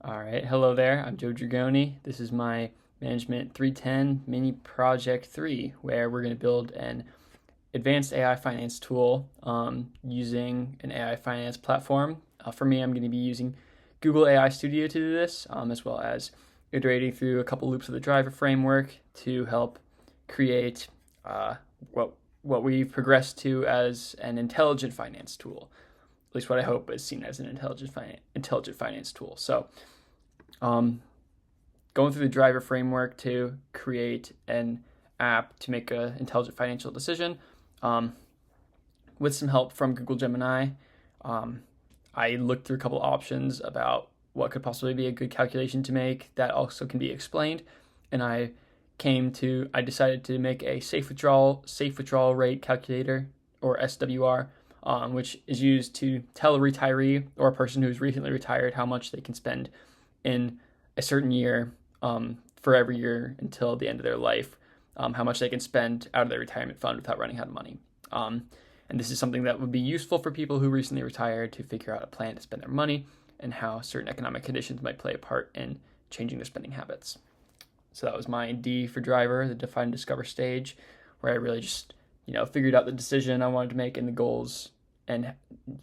All right, hello there. I'm Joe Dragoni. This is my Management 310 Mini Project 3, where we're going to build an advanced AI finance tool using an AI finance platform. For me, I'm going to be using Google AI Studio to do this, as well as iterating through a couple loops of the driver framework to help create what we've progressed to as an intelligent finance tool. At least what I hope is seen as an intelligent finance tool. So going through the driver framework to create an app to make an intelligent financial decision with some help from Google Gemini. I looked through a couple options about what could possibly be a good calculation to make that also can be explained, and I decided to make a safe withdrawal rate calculator, or SWR, which is used to tell a retiree or a person who's recently retired how much they can spend in a certain year for every year until the end of their life, how much they can spend out of their retirement fund without running out of money. And this is something that would be useful for people who recently retired to figure out a plan to spend their money and how certain economic conditions might play a part in changing their spending habits. So that was my D for driver, the define and discover stage, where I really just, figured out the decision I wanted to make and the goals and,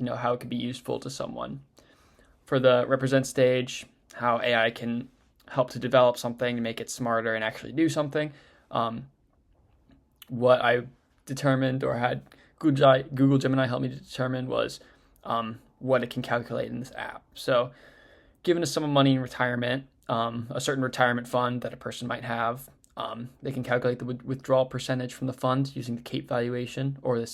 how it could be useful to someone. For the represent stage, how AI can help to develop something to make it smarter and actually do something. What I determined or had Google Gemini help me to determine was what it can calculate in this app. So given a sum of money in retirement, a certain retirement fund that a person might have, they can calculate the withdrawal percentage from the fund using the CAPE valuation, or the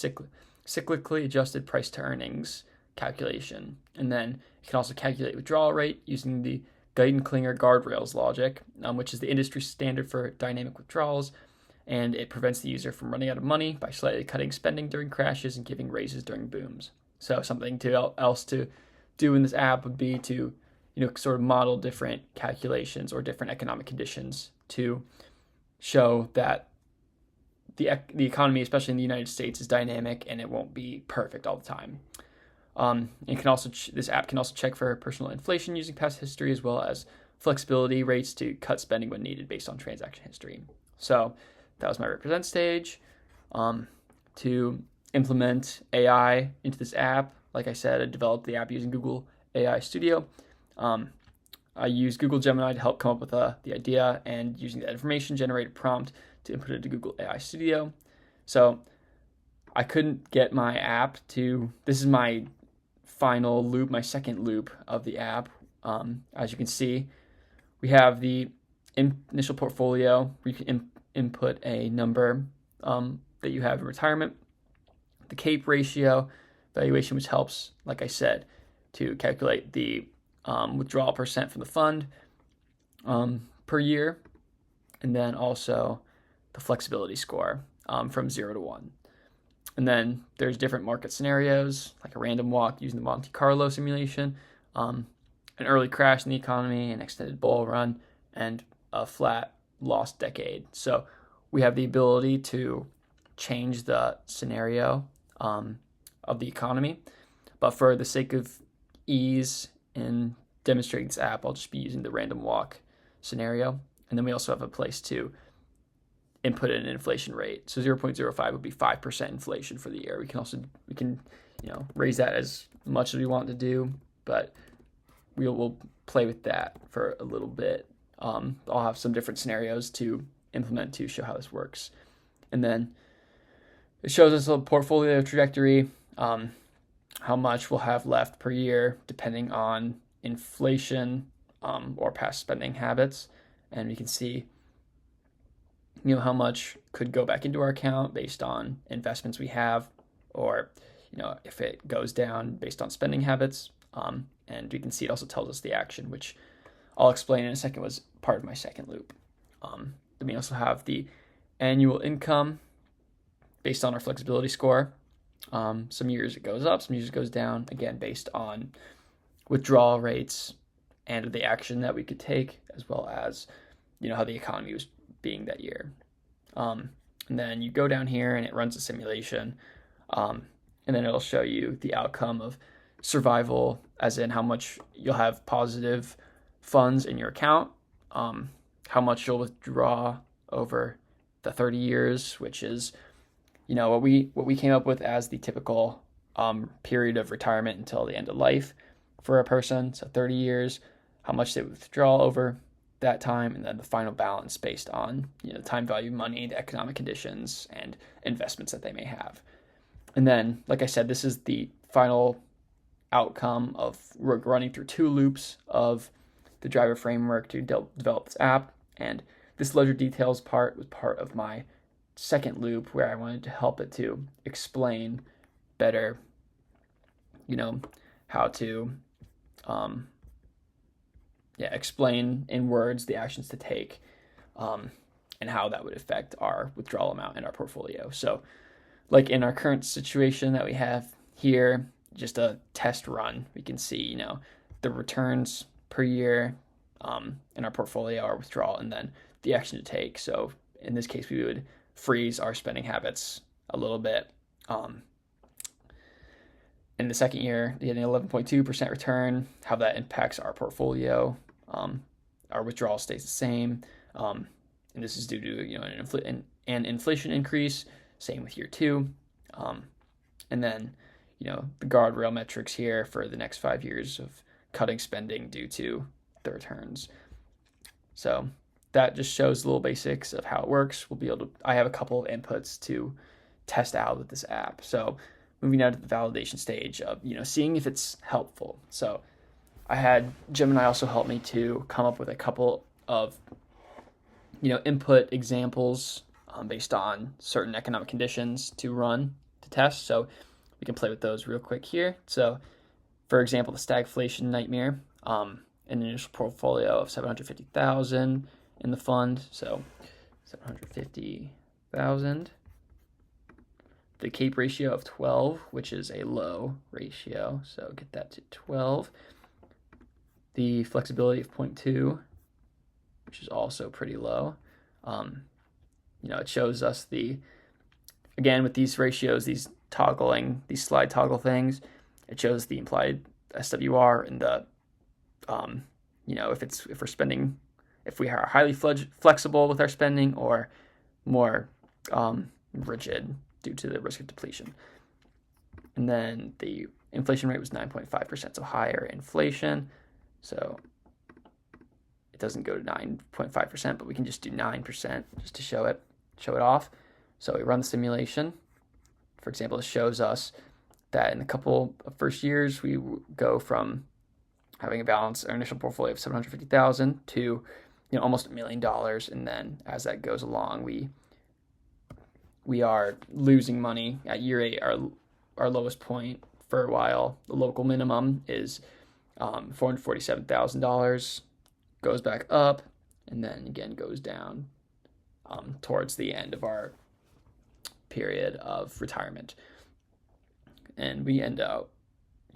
cyclically adjusted price to earnings calculation. And then it can also calculate withdrawal rate using the Guyton-Klinger guardrails logic, which is the industry standard for dynamic withdrawals, and it prevents the user from running out of money by slightly cutting spending during crashes and giving raises during booms. So something else to do in this app would be to sort of model different calculations or different economic conditions to show that the economy, especially in the United States, is dynamic and it won't be perfect all the time. This app can also check for personal inflation using past history, as well as flexibility rates to cut spending when needed based on transaction history. So that was my represent stage. To implement AI into this app, like I said, I developed the app using Google AI Studio. I used Google Gemini to help come up with the idea, and using that information, generate a prompt to input it to Google AI Studio. So I couldn't get my app to, this is my final loop, my second loop of the app. As you can see, we have the initial portfolio where you can input a number that you have in retirement, the CAPE ratio valuation, which helps, like I said, to calculate the withdrawal percent from the fund per year, and then also the flexibility score from 0 to 1. And then there's different market scenarios, like a random walk using the Monte Carlo simulation, an early crash in the economy, an extended bull run, and a flat lost decade. So we have the ability to change the scenario of the economy. But for the sake of ease in demonstrating this app, I'll just be using the random walk scenario. And then we also have a place to input an inflation rate. So 0.05 would be 5% inflation for the year. We can raise that as much as we want to do, but we'll play with that for a little bit. I'll have some different scenarios to implement to show how this works. And then it shows us a portfolio trajectory, how much we'll have left per year depending on inflation or past spending habits. And we can see how much could go back into our account based on investments we have, or if it goes down based on spending habits. And we can see it also tells us the action, which I'll explain in a second was part of my second loop. Then we also have the annual income based on our flexibility score. Some years it goes up, some years it goes down, again based on withdrawal rates and the action that we could take, as well as how the economy was being that year. And then you go down here and it runs a simulation, and then it'll show you the outcome of survival, as in how much you'll have positive funds in your account, how much you'll withdraw over the 30 years, which is, what we came up with as the typical period of retirement until the end of life for a person. So 30 years, how much they withdraw over that time, and then the final balance based on time value of money, the economic conditions, and investments that they may have. And then, like I said, this is the final outcome of running through 2 loops of the driver framework to develop this app. And this ledger details part was part of my second loop, where I wanted to help it to explain better, how to explain in words the actions to take, and how that would affect our withdrawal amount in our portfolio. So like in our current situation that we have here, just a test run, we can see, the returns per year in our portfolio, our withdrawal, and then the action to take. So in this case, we would freeze our spending habits a little bit. In the second year, getting 11.2% return, how that impacts our portfolio. Our withdrawal stays the same. And this is due to an inflation increase. Same with year 2. And then, the guardrail metrics here for the next 5 years of cutting spending due to the returns. So that just shows the little basics of how it works. I have a couple of inputs to test out with this app. So moving now to the validation stage of, seeing if it's helpful. So I had Gemini also help me to come up with a couple of, input examples based on certain economic conditions to test. So we can play with those real quick here. So for example, the stagflation nightmare, an initial portfolio of 750,000 in the fund. So 750,000. The CAPE ratio of 12, which is a low ratio. So get that to 12. The flexibility of 0.2, which is also pretty low. It shows us again, with these ratios, these slide toggle things, it shows the implied SWR and the, if we are highly flexible with our spending or more rigid due to the risk of depletion. And then the inflation rate was 9.5%, so higher inflation. So it doesn't go to 9.5%, but we can just do 9% just to show it off. So we run the simulation. For example, it shows us that in a couple of first years, we go from having a balance, our initial portfolio of 750,000 to almost $1 million. And then as that goes along, we are losing money at year 8. Our lowest point for a while, the local minimum is $447,000, goes back up, and then again goes down towards the end of our period of retirement. And we end up,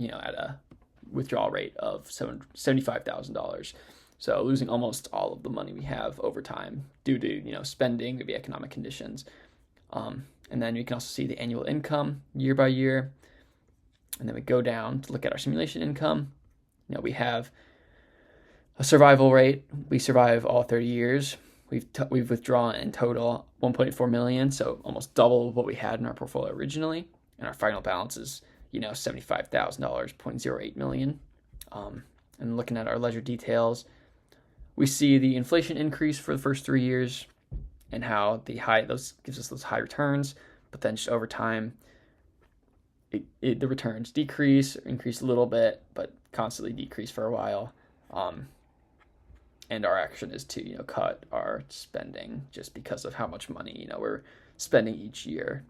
at a withdrawal rate of $75,000. So losing almost all of the money we have over time due to, spending, maybe economic conditions. And then you can also see the annual income year by year. And then we go down to look at our simulation income. We have a survival rate. We survive all 30 years. We've withdrawn in total 1.4 million, so almost double what we had in our portfolio originally. And our final balance is, $75,000, 0.08 million. And looking at our ledger details, we see the inflation increase for the first 3 years and how those gives us those high returns, but then just over time, the returns increase a little bit, but constantly decrease for a while. And our action is to, cut our spending just because of how much money, we're spending each year,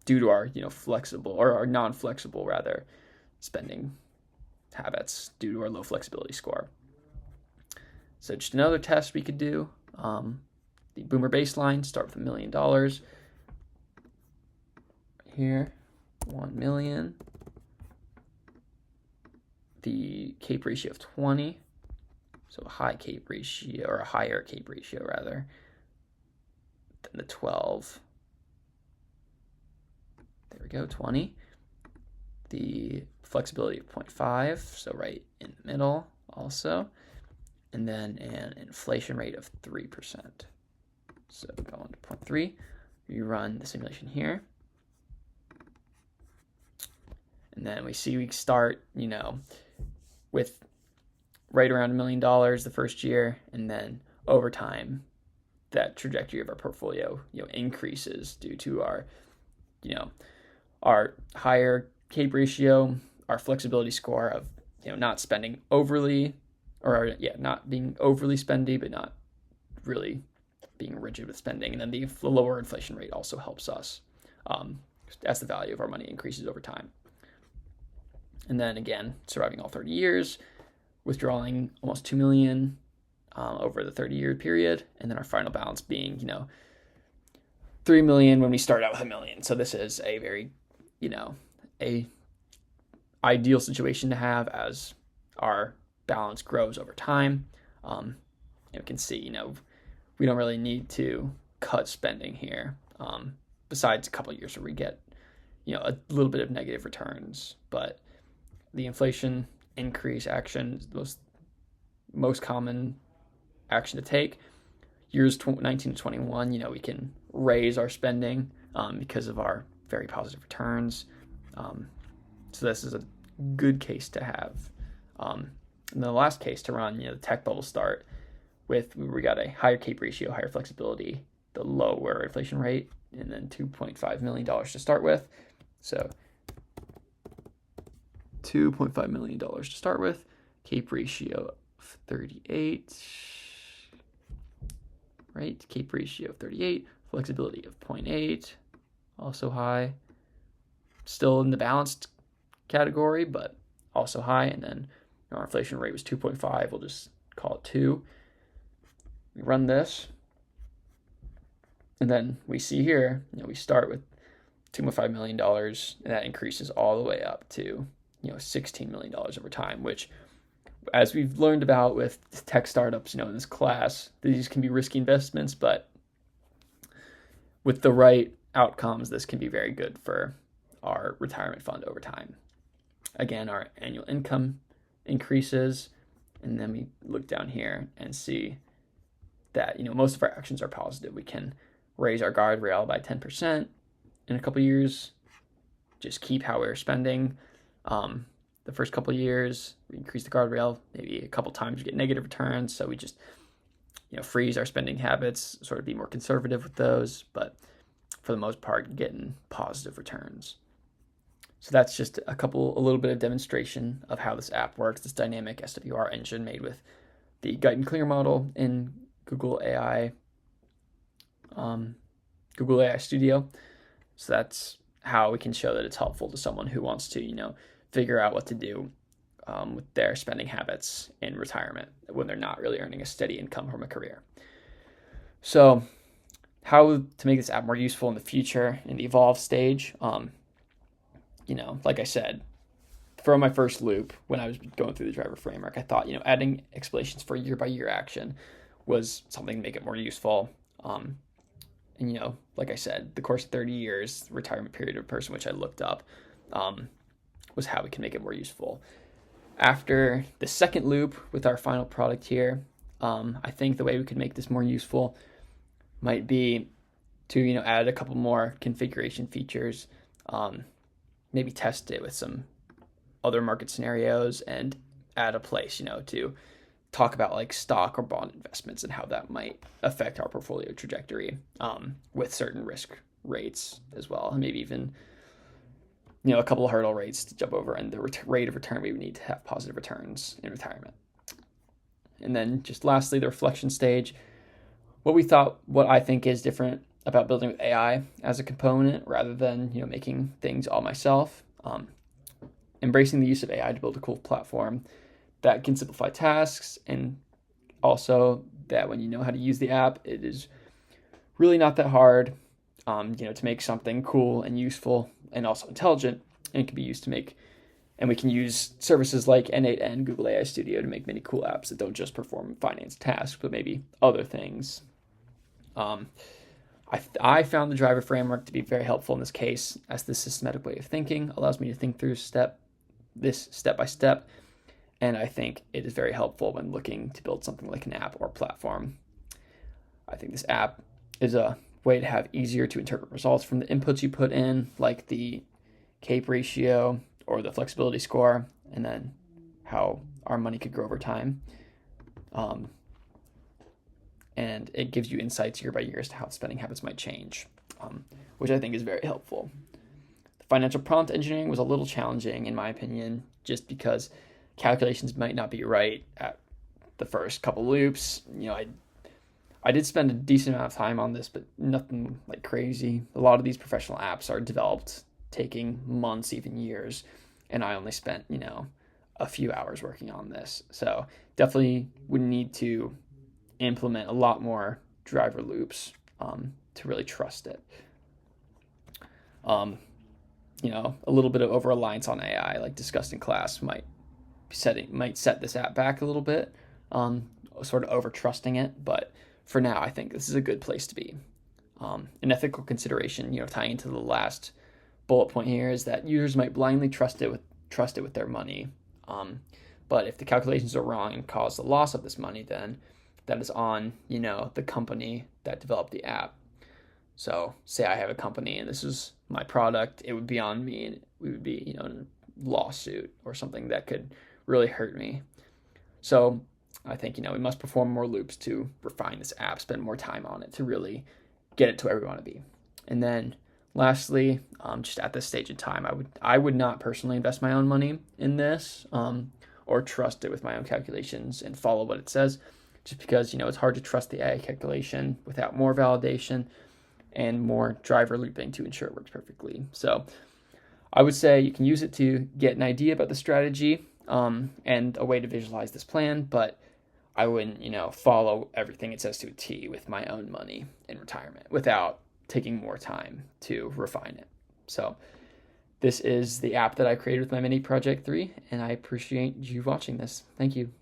due to our, flexible or our non-flexible rather spending habits due to our low flexibility score. So just another test we could do. The boomer baseline, start with $1 million. Here, 1 million. The CAPE ratio of 20. So a high CAPE ratio, or a higher CAPE ratio rather, than the 12. There we go, 20. The flexibility of 0.5, so right in the middle also. and then an inflation rate of 3%. So going to 0.3, we run the simulation here. And then we see we start, with right around $1 million the first year, and then over time, that trajectory of our portfolio, increases due to our higher CAPE ratio, our flexibility score of, not spending overly, not being overly spendy, but not really being rigid with spending. And then the lower inflation rate also helps us as the value of our money increases over time. And then again, surviving all 30 years, withdrawing almost $2 million over the 30-year period, and then our final balance being, $3 million when we start out with $1 million. So this is a very, a ideal situation to have as our balance grows over time. You can see, we don't really need to cut spending here. Besides a couple of years where we get, a little bit of negative returns, but the inflation increase action is the most common action to take. Years 19 to 21, we can raise our spending because of our very positive returns. So this is a good case to have. And the last case to run, the tech bubble start with, we got a higher CAPE ratio, higher flexibility, the lower inflation rate, and then $2.5 million to start with. So $2.5 million to start with, CAPE ratio of 38, right? CAPE ratio of 38, flexibility of 0.8, also high. Still in the balanced category, but also high. And then our inflation rate was 2.5. We'll just call it 2. We run this, and then we see here, we start with $2.5 million, and that increases all the way up to, $16 million over time, which, as we've learned about with tech startups, in this class, these can be risky investments, but with the right outcomes, this can be very good for our retirement fund over time. Again, our annual income increases, and then we look down here and see that, most of our actions are positive. We can raise our guardrail by 10% in a couple of years, just keep how we're spending. The first couple of years, we increase the guardrail, maybe a couple times we get negative returns, so we just, freeze our spending habits, sort of be more conservative with those, but for the most part, getting positive returns. So that's just a little bit of demonstration of how this app works, this dynamic SWR engine made with the Guide and Clear model in Google AI Studio. So that's how we can show that it's helpful to someone who wants to, figure out what to do with their spending habits in retirement when they're not really earning a steady income from a career. So how to make this app more useful in the future in the evolve stage. Like I said, from my first loop, when I was going through the driver framework, I thought, adding explanations for year-by-year action was something to make it more useful. And, like I said, the course of 30 years, retirement period of a person, which I looked up, was how we can make it more useful. After the second loop with our final product here, I think the way we could make this more useful might be to, add a couple more configuration features, maybe test it with some other market scenarios and add a place, to talk about like stock or bond investments and how that might affect our portfolio trajectory with certain risk rates as well. And maybe even, a couple of hurdle rates to jump over and the rate of return we would need to have positive returns in retirement. And then just lastly, the reflection stage. What I think is different about building with AI as a component rather than, making things all myself. Embracing the use of AI to build a cool platform that can simplify tasks, and also that when you know how to use the app, it is really not that hard, to make something cool and useful and also intelligent, and it can be used to make, and we can use services like N8 and Google AI Studio to make many cool apps that don't just perform finance tasks, but maybe other things. I found the driver framework to be very helpful in this case, as this systematic way of thinking allows me to think through step by step And I think it is very helpful when looking to build something like an app or platform. I think this app is a way to have easier to interpret results from the inputs you put in, like the CAPE ratio or the flexibility score, and then how our money could grow over time. And it gives you insights year by year as to how spending habits might change, which I think is very helpful. The financial prompt engineering was a little challenging, in my opinion, just because calculations might not be right at the first couple loops. I did spend a decent amount of time on this, but nothing like crazy. A lot of these professional apps are developed taking months, even years, and I only spent, a few hours working on this. So definitely would need to implement a lot more driver loops to really trust it. A little bit of over-reliance on AI, like discussed in class, might set this app back a little bit, sort of over-trusting it, but for now, I think this is a good place to be. An ethical consideration, tying into the last bullet point here, is that users might blindly trust it with their money. But if the calculations are wrong and cause the loss of this money, then that is on, the company that developed the app. So say I have a company and this is my product, it would be on me, and we would be, in a lawsuit or something that could really hurt me. So I think, we must perform more loops to refine this app, spend more time on it to really get it to where we want to be. And then lastly, just at this stage in time, I would not personally invest my own money in this, or trust it with my own calculations and follow what it says, just because, it's hard to trust the AI calculation without more validation and more driver looping to ensure it works perfectly. So I would say you can use it to get an idea about the strategy, and a way to visualize this plan, but I wouldn't, follow everything it says to a T with my own money in retirement without taking more time to refine it. So this is the app that I created with my mini project 3, and I appreciate you watching this. Thank you.